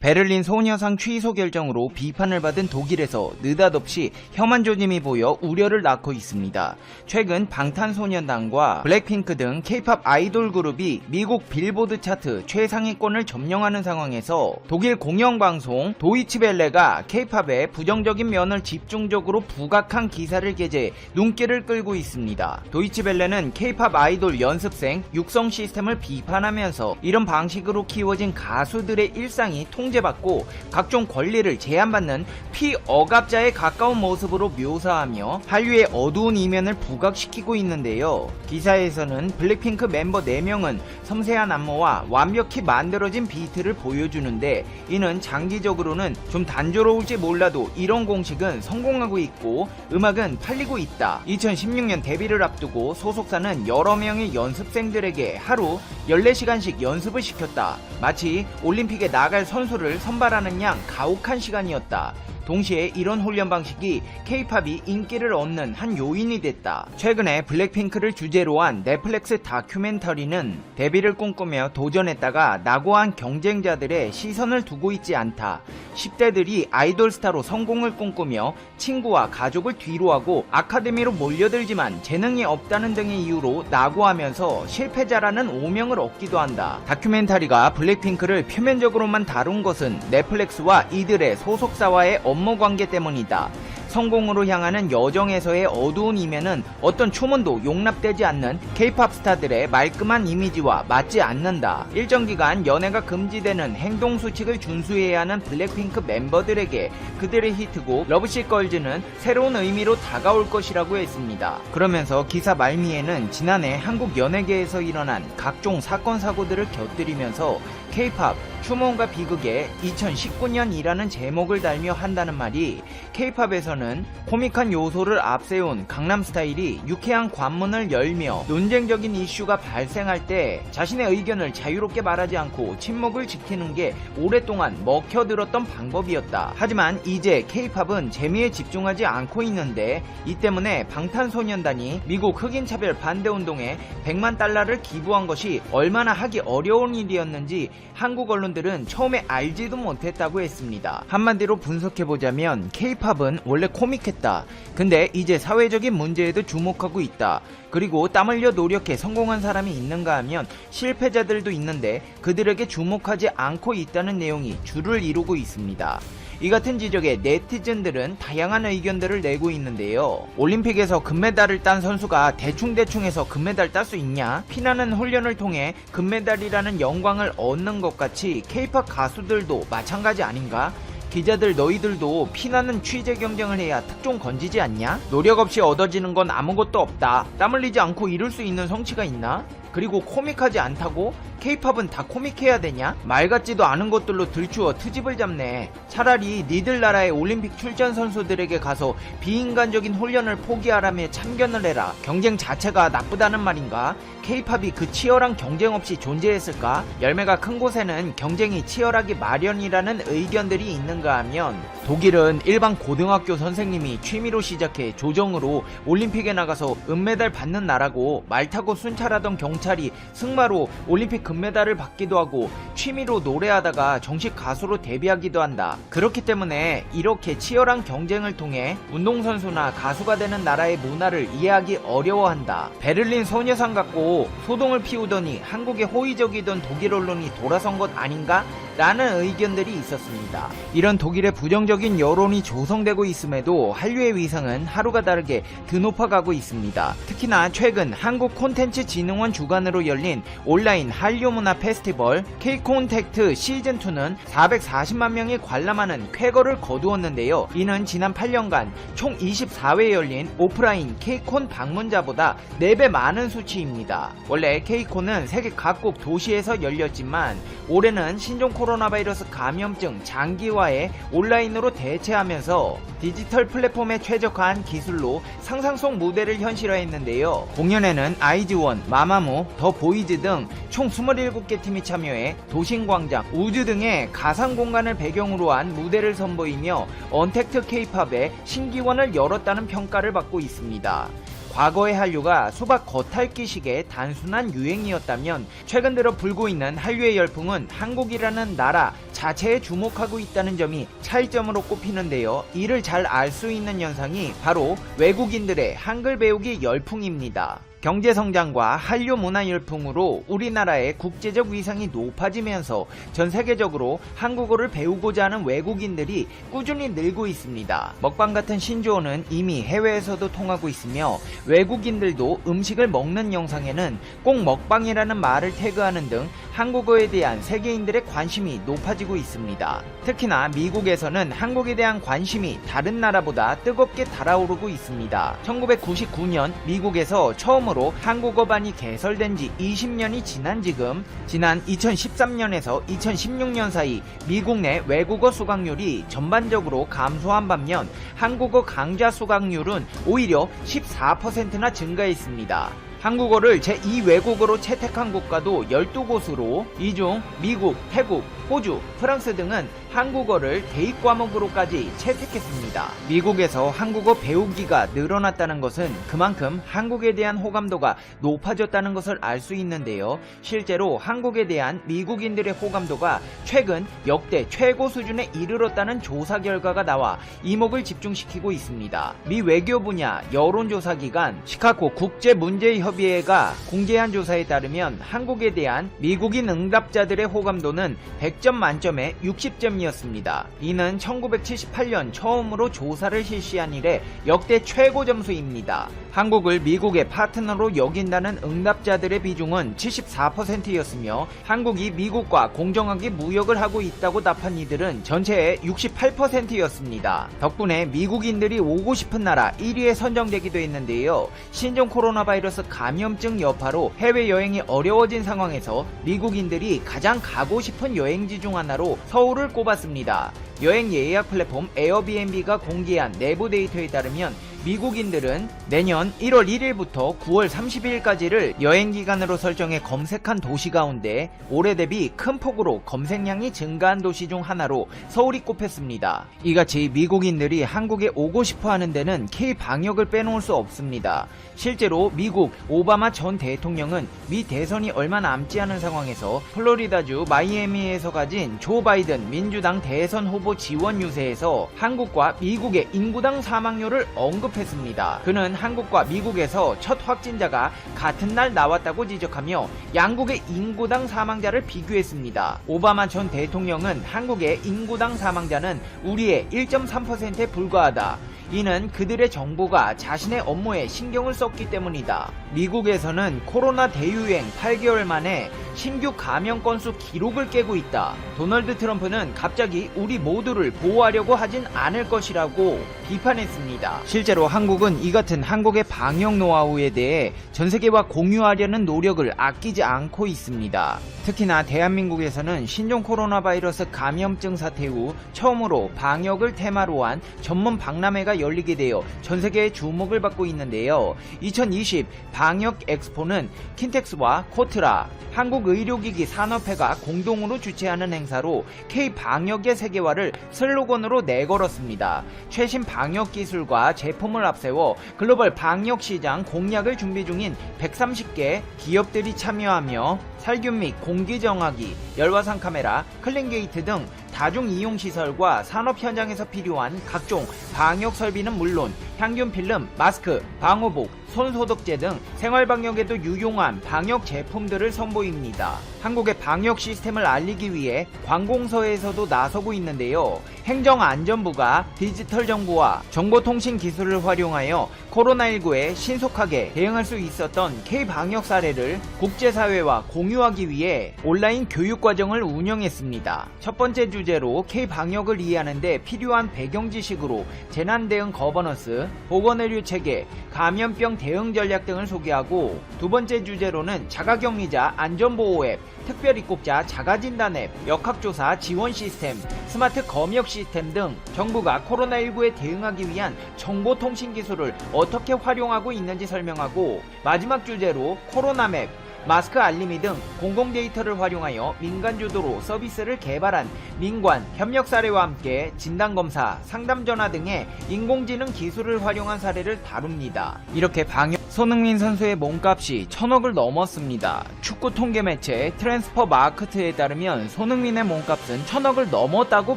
베를린 소녀상 취소 결정으로 비판을 받은 독일에서 느닷없이 혐한 조짐이 보여 우려를 낳고 있습니다. 최근 방탄소년단과 블랙핑크 등 K-팝 아이돌 그룹이 미국 빌보드 차트 최상위권을 점령하는 상황에서 독일 공영방송 도이치벨레가 K-팝의 부정적인 면을 집중적으로 부각한 기사를 게재해 눈길을 끌고 있습니다. 도이치벨레는 K-팝 아이돌 연습생 육성 시스템을 비판하면서 이런 방식으로 키워진 가수들의 일상이 통제받고 각종 권리를 제한받는 피억압자에 가까운 모습으로 묘사하며 한류의 어두운 이면을 부각시키고 있는데요. 기사에서는 블랙핑크 멤버 4명은 섬세한 안무와 완벽히 만들어진 비트를 보여주는데 이는 장기적으로는 좀 단조로울지 몰라도 이런 공식은 성공하고 있고 음악은 팔리고 있다. 2016년 데뷔를 앞두고 소속사는 여러 명의 연습생들에게 하루 14시간씩 연습을 시켰다. 마치 올림픽에 나갈 선수를 선발하는 양 가혹한 시간이었다. 동시에 이런 훈련 방식이 K-팝이 인기를 얻는 한 요인이 됐다. 최근에 블랙핑크를 주제로 한 넷플릭스 다큐멘터리는 데뷔를 꿈꾸며 도전했다가 낙오한 경쟁자들의 시선을 두고 있지 않다. 10대들이 아이돌 스타로 성공을 꿈꾸며 친구와 가족을 뒤로하고 아카데미로 몰려들지만 재능이 없다는 등의 이유로 낙오하면서 실패자라는 오명을 얻기도 한다. 다큐멘터리가 블랙핑크를 표면적으로만 다룬 것은 넷플릭스와 이들의 소속사와의 업무 관계 때문이다. 성공으로 향하는 여정에서의 어두운 이면은 어떤 초문도 용납되지 않는 K-팝 스타들의 말끔한 이미지와 맞지 않는다. 일정 기간 연애가 금지되는 행동 수칙을 준수해야 하는 블랙핑크 멤버들에게 그들의 히트곡 러브식 걸즈는 새로운 의미로 다가올 것이라고 했습니다. 그러면서 기사 말미에는 지난해 한국 연예계에서 일어난 각종 사건 사고들을 곁들이면서 K-팝 추모음과 비극의 2019년이라는 제목을 달며 한다는 말이 K-팝에서는 코믹한 요소를 앞세운 강남스타일이 유쾌한 관문을 열며 논쟁적인 이슈가 발생할 때 자신의 의견을 자유롭게 말하지 않고 침묵을 지키는 게 오랫동안 먹혀들었던 방법이었다. 하지만 이제 K-팝은 재미에 집중하지 않고 있는데 이 때문에 방탄소년단이 미국 흑인차별 반대운동에 100만 달러를 기부한 것이 얼마나 하기 어려운 일이었는지 한국 언론들은 처음에 알지도 못했다고 했습니다. 한마디로 분석해보자면 K-팝은 원래 코믹했다. 근데 이제 사회적인 문제에도 주목하고 있다. 그리고 땀 흘려 노력해 성공한 사람이 있는가 하면 실패자들도 있는데 그들에게 주목하지 않고 있다는 내용이 줄을 이루고 있습니다. 이 같은 지적에 네티즌들은 다양한 의견들을 내고 있는데요. 올림픽에서 금메달을 딴 선수가 대충대충해서 금메달 딸 수 있냐? 피나는 훈련을 통해 금메달이라는 영광을 얻는 것 같이 K-팝 가수들도 마찬가지 아닌가? 기자들 너희들도 피나는 취재 경쟁을 해야 특종 건지지 않냐? 노력 없이 얻어지는 건 아무것도 없다. 땀 흘리지 않고 이룰 수 있는 성취가 있나? 그리고 코믹하지 않다고? K-팝은 다 코믹해야 되냐? 말 같지도 않은 것들로 들추어 트집을 잡네. 차라리 니들 나라의 올림픽 출전 선수들에게 가서 비인간적인 훈련을 포기하라며 참견을 해라. 경쟁 자체가 나쁘다는 말인가? K-팝이 그 치열한 경쟁 없이 존재했을까? 열매가 큰 곳에는 경쟁이 치열하기 마련이라는 의견들이 있는가 하면 독일은 일반 고등학교 선생님이 취미로 시작해 조정으로 올림픽에 나가서 은메달 받는 나라고 말 타고 순찰하던 경찰이 승마로 올림픽 금메달을 받기도 하고 취미로 노래하다가 정식 가수로 데뷔하기도 한다. 그렇기 때문에 이렇게 치열한 경쟁을 통해 운동선수나 가수가 되는 나라의 문화를 이해하기 어려워한다. 베를린 소녀상 갖고 소동을 피우더니 한국에 호의적이던 독일 언론이 돌아선 것 아닌가? 라는 의견들이 있었습니다. 이런 독일의 부정적인 여론이 조성되고 있음에도 한류의 위상은 하루가 다르게 드높아가고 있습니다. 특히나 최근 한국콘텐츠진흥원 주관으로 열린 온라인 한류문화 페스티벌 K-콘택트 시즌2는 440만 명이 관람하는 쾌거를 거두었는데요. 이는 지난 8년간 총 24회 열린 오프라인 K-콘 방문자보다 4배 많은 수치입니다. 원래 K-콘은 세계 각국 도시에서 열렸지만 올해는 신종 코로나 바이러스 감염증 장기화에 온라인으로 대체하면서 디지털 플랫폼에 최적화한 기술로 상상 속 무대를 현실화했는데요. 공연에는 아이즈원, 마마무, 더 보이즈 등 총 27개 팀이 참여해 도심광장, 우주 등의 가상 공간을 배경으로 한 무대를 선보이며 언택트 K-팝의 신기원을 열었다는 평가를 받고 있습니다. 과거의 한류가 수박 겉핥기식의 단순한 유행이었다면 최근 들어 불고 있는 한류의 열풍은 한국이라는 나라 자체에 주목하고 있다는 점이 차이점으로 꼽히는데요. 이를 잘 알 수 있는 현상이 바로 외국인들의 한글 배우기 열풍입니다. 경제성장과 한류 문화 열풍으로 우리나라의 국제적 위상이 높아지면서 전 세계적으로 한국어를 배우고자 하는 외국인들이 꾸준히 늘고 있습니다. 먹방 같은 신조어는 이미 해외에서도 통하고 있으며 외국인들도 음식을 먹는 영상에는 꼭 먹방이라는 말을 태그하는 등 한국어에 대한 세계인들의 관심이 높아지고 있습니다. 특히나 미국에서는 한국에 대한 관심이 다른 나라보다 뜨겁게 달아오르고 있습니다. 1999년 미국에서 처음으로 한국어반이 개설된 지 20년이 지난 지금 지난 2013년에서 2016년 사이 미국 내 외국어 수강률이 전반적으로 감소한 반면 한국어 강좌 수강률은 오히려 14%나 증가했습니다. 한국어를 제2 외국어로 채택한 국가도 12곳으로 이 중 미국, 태국, 호주, 프랑스 등은 한국어를 대입 과목으로까지 채택했습니다. 미국에서 한국어 배우기가 늘어났다는 것은 그만큼 한국에 대한 호감도가 높아졌다는 것을 알 수 있는데요. 실제로 한국에 대한 미국인들의 호감도가 최근 역대 최고 수준에 이르렀다는 조사 결과가 나와 이목을 집중시키고 있습니다. 미 외교 분야 여론조사 기관 시카고 국제문제협의회가 공개한 조사에 따르면 한국에 대한 미국인 응답자들의 호감도는 100점 만점에 60점이었습니다. 이는 1978년 처음으로 조사를 실시한 이래 역대 최고 점수입니다. 한국을 미국의 파트너로 여긴다는 응답자들의 비중은 74%였으며 한국이 미국과 공정하게 무역을 하고 있다고 답한 이들은 전체의 68%였습니다. 덕분에 미국인들이 오고 싶은 나라 1위에 선정되기도 했는데요. 신종 코로나 바이러스 감염증 여파로 해외여행이 어려워진 상황에서 미국인들이 가장 가고 싶은 여행지 중 하나로 서울을 꼽았습니다. 여행 예약 플랫폼 에어비앤비가 공개한 내부 데이터에 따르면 미국인들은 내년 1월 1일부터 9월 30일까지를 여행기간으로 설정해 검색한 도시 가운데 올해 대비 큰 폭으로 검색량이 증가한 도시 중 하나로 서울이 꼽혔습니다. 이같이 미국인들이 한국에 오고 싶어 하는 데는 K-방역을 빼놓을 수 없습니다. 실제로 미국 오바마 전 대통령은 미 대선이 얼마 남지 않은 상황에서 플로리다주 마이애미에서 가진 조 바이든 민주당 대선 후보 지원 유세에서 한국과 미국의 인구당 사망률을 언급했습니다. 그는 한국과 미국에서 첫 확진자가 같은 날 나왔다고 지적하며 양국의 인구당 사망자를 비교했습니다. 오바마 전 대통령은 한국의 인구당 사망자는 우리의 1.3%에 불과하다. 이는 그들의 정부가 자신의 업무에 신경을 썼기 때문이다. 미국에서는 코로나 대유행 8개월 만에 신규 감염 건수 기록을 깨고 있다. 도널드 트럼프는 갑자기 우리 모두를 보호하려고 하진 않을 것이라고 비판했습니다. 실제로 한국은 이 같은 한국의 방역 노하우에 대해 전 세계와 공유하려는 노력을 아끼지 않고 있습니다. 특히나 대한민국에서는 신종 코로나 바이러스 감염증 사태 후 처음으로 방역을 테마로 한 전문 박람회가 열리게 되어 전 세계의 주목을 받고 있는데요. 2020 방역 엑스포는 킨텍스와 코트라, 한국의료기기 산업회가 공동으로 주최하는 행사로 K-방역의 세계화를 슬로건으로 내걸었습니다. 최신 방역 기술과 제품을 앞세워 글로벌 방역 시장 공략을 준비 중인 130개 기업들이 참여하며 살균 및 공기 정화기, 열화상 카메라, 클린게이트 등 다중 이용 시설과 산업 현장에서 필요한 각종 방역 설비는 물론 향균 필름, 마스크, 방호복, 손소독제 등 생활 방역에도 유용한 방역 제품들을 선보입니다. 한국의 방역 시스템을 알리기 위해 관공서에서도 나서고 있는데요. 행정안전부가 디지털 정보와 정보통신 기술을 활용하여 코로나19에 신속하게 대응할 수 있었던 K-방역 사례를 국제사회와 공유하기 위해 온라인 교육과정을 운영했습니다. 첫 번째 주제로 K-방역을 이해하는 데 필요한 배경 지식으로 재난대응 거버넌스, 보건의료 체계, 감염병 대응 전략 등을 소개하고 두 번째 주제로는 자가격리자 안전보호 앱, 특별입국자 자가진단 앱, 역학조사 지원 시스템, 스마트 검역 시스템 등 정부가 코로나19에 대응하기 위한 정보통신 기술을 어떻게 활용하고 있는지 설명하고 마지막 주제로 코로나맵, 마스크 알림이 등 공공 데이터를 활용하여 민간 주도로 서비스를 개발한 민관 협력 사례와 함께 진단검사, 상담전화 등의 인공지능 기술을 활용한 사례를 다룹니다. 이렇게 방역 손흥민 선수의 몸값이 1000억을 넘었습니다. 축구 통계 매체 트랜스퍼 마크트에 따르면 손흥민의 몸값은 1000억을 넘었다고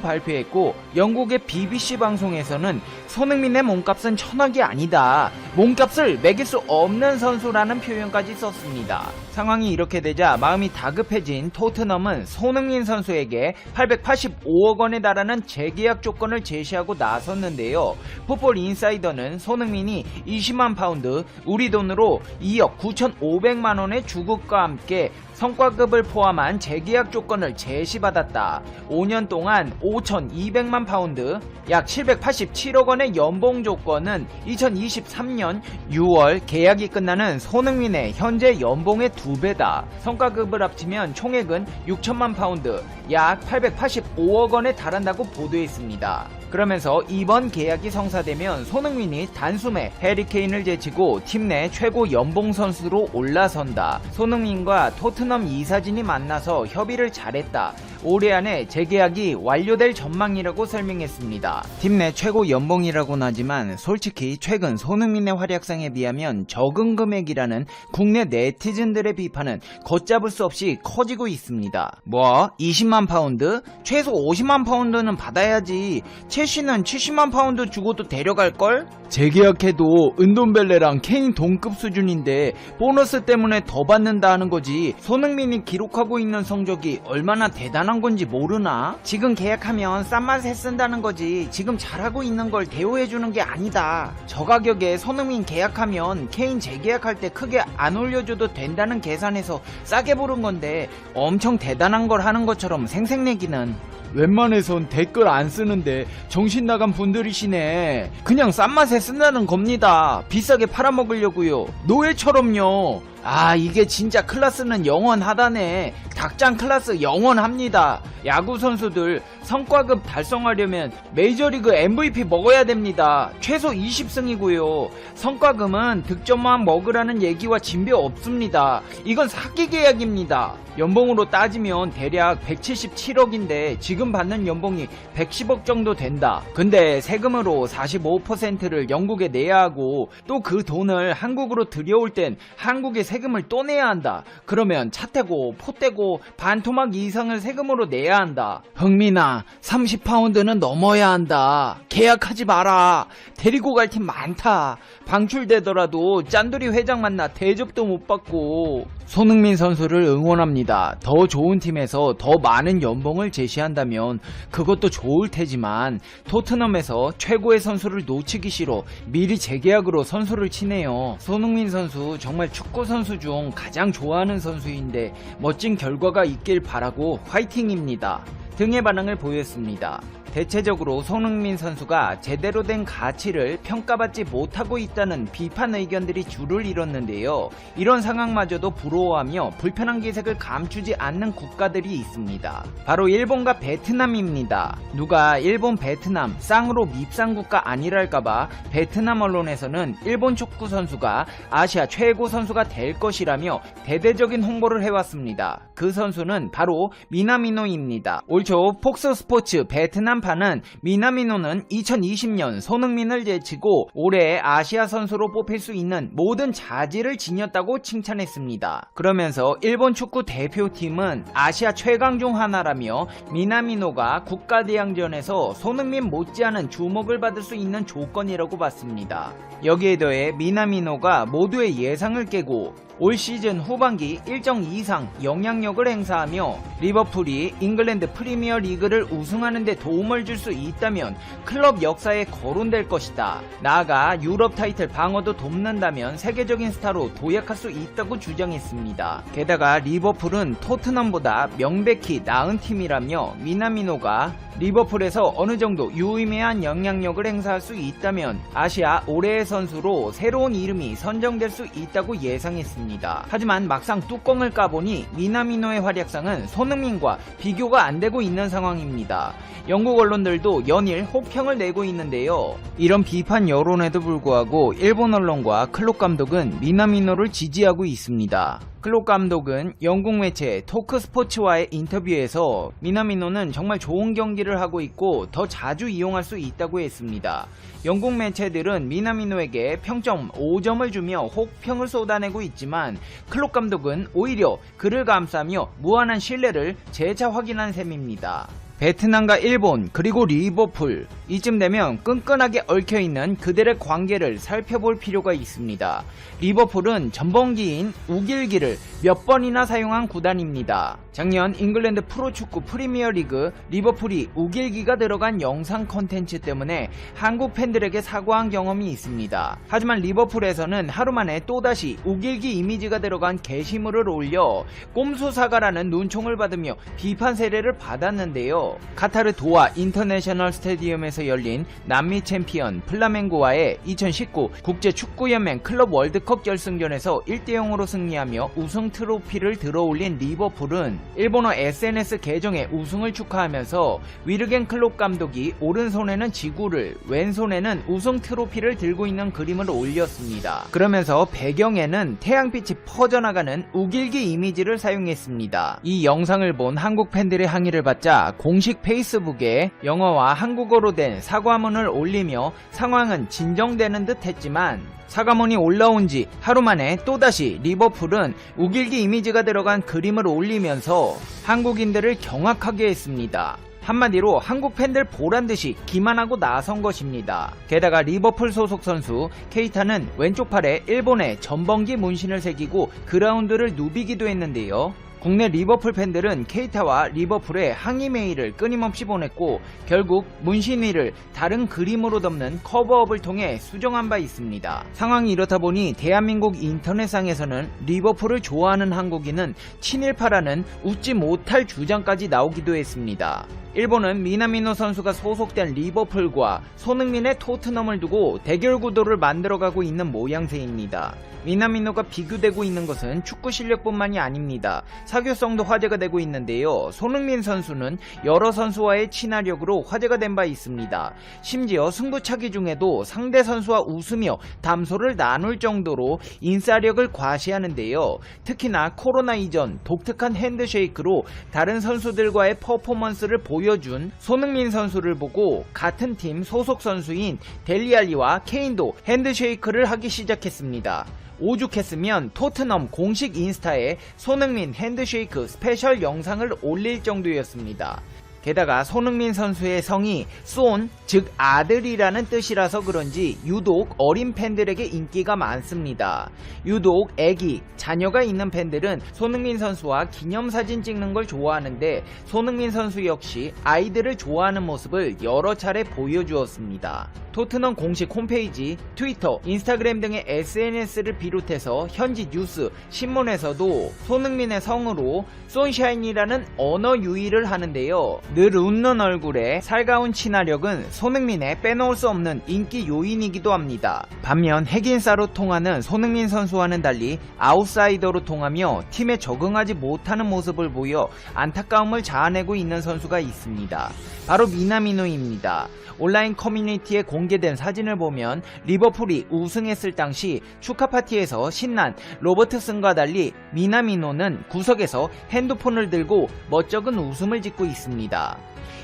발표했고, 영국의 BBC 방송에서는 손흥민의 몸값은 1000억이 아니다, 몸값을 매길 수 없는 선수라는 표현까지 썼습니다. 상황이 이렇게 되자 마음이 다급해진 토트넘은 손흥민 선수에게 885억 원에 달하는 재계약 조건을 제시하고 나섰는데요. 풋볼 인사이더는 손흥민이 20만 파운드, 우리 돈으로 2억 9,500만 원의 주급과 함께 성과급을 포함한 재계약 조건을 제시받았다. 5년 동안 5,200만 파운드, 약 787억 원의 연봉 조건은 2023년 6월 계약이 끝나는 손흥민의 현재 연봉의 2배다. 성과급을 합치면 총액은 6천만 파운드, 약 885억 원에 달한다고 보도했습니다. 그러면서 이번 계약이 성사되면 손흥민이 단숨에 해리 케인을 제치고 팀 내 최고 연봉 선수로 올라선다. 손흥민과 토트넘 이사진이 만나서 협의를 잘했다. 올해 안에 재계약이 완료될 전망이라고 설명했습니다. 팀 내 최고 연봉이라고는 하지만 솔직히 최근 손흥민의 활약상에 비하면 적은 금액이라는 국내 네티즌들의 비판은 걷잡을 수 없이 커지고 있습니다. 뭐? 20만 파운드? 최소 50만 파운드는 받아야지. 첼시는 70만 파운드 주고도 데려갈걸? 재계약해도 은돈벨레랑 케인 동급 수준인데 보너스 때문에 더 받는다 하는 거지. 손흥민이 기록하고 있는 성적이 얼마나 대단한 건지 모르나? 지금 계약하면 싼 맛에 쓴다는 거지. 지금 잘하고 있는 걸 대우해주는 게 아니다. 저 가격에 손흥민 계약하면 케인 재계약할 때 크게 안 올려줘도 된다는 계산에서 싸게 부른 건데 엄청 대단한 걸 하는 것처럼 생색내기는. 웬만해선 댓글 안 쓰는데 정신 나간 분들이시네. 그냥 싼 맛에 쓴다는 겁니다. 비싸게 팔아먹으려고요. 노예처럼요. 아, 이게 진짜 클래스는 영원하다네. 닭장 클래스 영원합니다. 야구 선수들 성과급 달성하려면 메이저리그 MVP 먹어야 됩니다. 최소 20승이고요. 성과금은 득점만 먹으라는 얘기와 진배 없습니다. 이건 사기 계약입니다. 연봉으로 따지면 대략 177억인데 지금 받는 연봉이 110억 정도 된다. 근데 세금으로 45%를 영국에 내야 하고 또 그 돈을 한국으로 들여올 땐 한국에 세금을 또 내야 한다. 그러면 차 떼고 포 떼고 반토막 이상을 세금으로 내야 한다. 흥민아, 30파운드는 넘어야 한다. 계약하지 마라. 데리고 갈 팀 많다. 방출되더라도 짠돌이 회장 만나 대접도 못 받고. 손흥민 선수를 응원합니다. 더 좋은 팀에서 더 많은 연봉을 제시한다면 그것도 좋을 테지만 토트넘에서 최고의 선수를 놓치기 싫어 미리 재계약으로 선수를 치네요. 손흥민 선수 정말 축구 선수 중 가장 좋아하는 선수인데 멋진 결과가 있길 바라고 화이팅입니다. 등의 반응을 보였습니다. 대체적으로 손흥민 선수가 제대로 된 가치를 평가받지 못하고 있다는 비판 의견들이 줄을 이뤘는데요. 이런 상황마저도 부러워하며 불편한 기색을 감추지 않는 국가들이 있습니다. 바로 일본과 베트남입니다. 누가 일본, 베트남 쌍으로 밉상국가 아니랄까봐 베트남 언론에서는 일본 축구 선수가 아시아 최고 선수가 될 것이라며 대대적인 홍보를 해왔습니다. 그 선수는 바로 미나미노입니다. 올 초 폭스 스포츠 베트남 판은 미나미노는 2020년 손흥민을 제치고 올해의 아시아 선수로 뽑힐 수 있는 모든 자질을 지녔다고 칭찬했습니다. 그러면서 일본 축구 대표팀은 아시아 최강 중 하나라며 미나미노가 국가대항전에서 손흥민 못지않은 주목을 받을 수 있는 조건이라고 봤습니다. 여기에 더해 미나미노가 모두의 예상을 깨고 올 시즌 후반기 일정 이상 영향력을 행사하며 리버풀이 잉글랜드 프리미어 리그를 우승하는 데 도움을 줄 수 있다면 클럽 역사에 거론될 것이다. 나아가 유럽 타이틀 방어도 돕는다면 세계적인 스타로 도약할 수 있다고 주장했습니다. 게다가 리버풀은 토트넘보다 명백히 나은 팀이라며 미나미노가 리버풀에서 어느 정도 유의미한 영향력을 행사할 수 있다면 아시아 올해의 선수로 새로운 이름이 선정될 수 있다고 예상했습니다. 하지만 막상 뚜껑을 까보니 미나미노의 활약상은 손흥민과 비교가 안 되고 있는 상황입니다. 영국 언론들도 연일 혹평을 내고 있는데요. 이런 비판 여론에도 불구하고 일본 언론과 클롭 감독은 미나미노를 지지하고 있습니다. 클롭 감독은 영국 매체 토크스포츠와의 인터뷰에서 미나미노는 정말 좋은 경기를 하고 있고 더 자주 이용할 수 있다고 했습니다. 영국 매체들은 미나미노에게 평점 5점을 주며 혹평을 쏟아내고 있지만 클롭 감독은 오히려 그를 감싸며 무한한 신뢰를 재차 확인한 셈입니다. 베트남과 일본 그리고 리버풀, 이쯤 되면 끈끈하게 얽혀있는 그들의 관계를 살펴볼 필요가 있습니다. 리버풀은 전범기인 우길기를 몇 번이나 사용한 구단입니다. 작년 잉글랜드 프로축구 프리미어리그 리버풀이 우길기가 들어간 영상 컨텐츠 때문에 한국 팬들에게 사과한 경험이 있습니다. 하지만 리버풀에서는 하루 만에 또다시 우길기 이미지가 들어간 게시물을 올려 꼼수 사과라는 눈총을 받으며 비판 세례를 받았는데요. 카타르 도하 인터내셔널 스테디움에서 열린 남미 챔피언 플라멩고와의 2019 국제축구연맹 클럽 월드컵 결승전에서 1대0으로 승리하며 우승 트로피를 들어올린 리버풀은 일본어 SNS 계정에 우승을 축하하면서 위르겐 클롭 감독이 오른손에는 지구를, 왼손에는 우승 트로피를 들고 있는 그림을 올렸습니다. 그러면서 배경에는 태양빛이 퍼져나가는 우길기 이미지를 사용했습니다. 이 영상을 본 한국 팬들의 항의를 받자 공식 페이스북에 영어와 한국어로 된 사과문을 올리며 상황은 진정되는 듯 했지만 사과문이 올라온 지 하루 만에 또다시 리버풀은 우길기 이미지가 들어간 그림을 올리면서 한국인들을 경악하게 했습니다. 한마디로 한국 팬들 보란듯이 기만하고 나선 것입니다. 게다가 리버풀 소속 선수 케이타는 왼쪽 팔에 일본의 전범기 문신을 새기고 그라운드를 누비기도 했는데요. 국내 리버풀 팬들은 케이타와 리버풀에 항의 메일을 끊임없이 보냈고 결국 문신 위를 다른 그림으로 덮는 커버업을 통해 수정한 바 있습니다. 상황이 이렇다 보니 대한민국 인터넷상에서는 리버풀을 좋아하는 한국인은 친일파라는 웃지 못할 주장까지 나오기도 했습니다. 일본은 미나미노 선수가 소속된 리버풀과 손흥민의 토트넘을 두고 대결 구도를 만들어가고 있는 모양새입니다. 미나미노가 비교되고 있는 것은 축구 실력뿐만이 아닙니다. 사교성도 화제가 되고 있는데요. 손흥민 선수는 여러 선수와의 친화력으로 화제가 된 바 있습니다. 심지어 승부차기 중에도 상대 선수와 웃으며 담소를 나눌 정도로 인싸력을 과시하는데요. 특히나 코로나 이전 독특한 핸드쉐이크로 다른 선수들과의 퍼포먼스를 보여준 손흥민 선수를 보고 같은 팀 소속 선수인 델리알리와 케인도 핸드쉐이크를 하기 시작했습니다. 오죽했으면 토트넘 공식 인스타에 손흥민 핸드쉐이크 스페셜 영상을 올릴 정도였습니다. 게다가 손흥민 선수의 성이 손, 즉 아들이라는 뜻이라서 그런지 유독 어린 팬들에게 인기가 많습니다. 유독 애기, 자녀가 있는 팬들은 손흥민 선수와 기념사진 찍는 걸 좋아하는데 손흥민 선수 역시 아이들을 좋아하는 모습을 여러 차례 보여주었습니다. 토트넘 공식 홈페이지, 트위터, 인스타그램 등의 SNS를 비롯해서 현지 뉴스, 신문에서도 손흥민의 성으로 손샤인이라는 언어 유희를 하는데요. 늘 웃는 얼굴에 살가운 친화력은 손흥민의 빼놓을 수 없는 인기 요인이기도 합니다. 반면 핵인싸로 통하는 손흥민 선수와는 달리 아웃사이더로 통하며 팀에 적응하지 못하는 모습을 보여 안타까움을 자아내고 있는 선수가 있습니다. 바로 미나미노입니다. 온라인 커뮤니티에 공개된 사진을 보면 리버풀이 우승했을 당시 축하 파티에서 신난 로버트슨과 달리 미나미노는 구석에서 핸드폰을 들고 멋쩍은 웃음을 짓고 있습니다.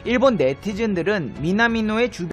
일본 네티즌들은 미나미노의 주변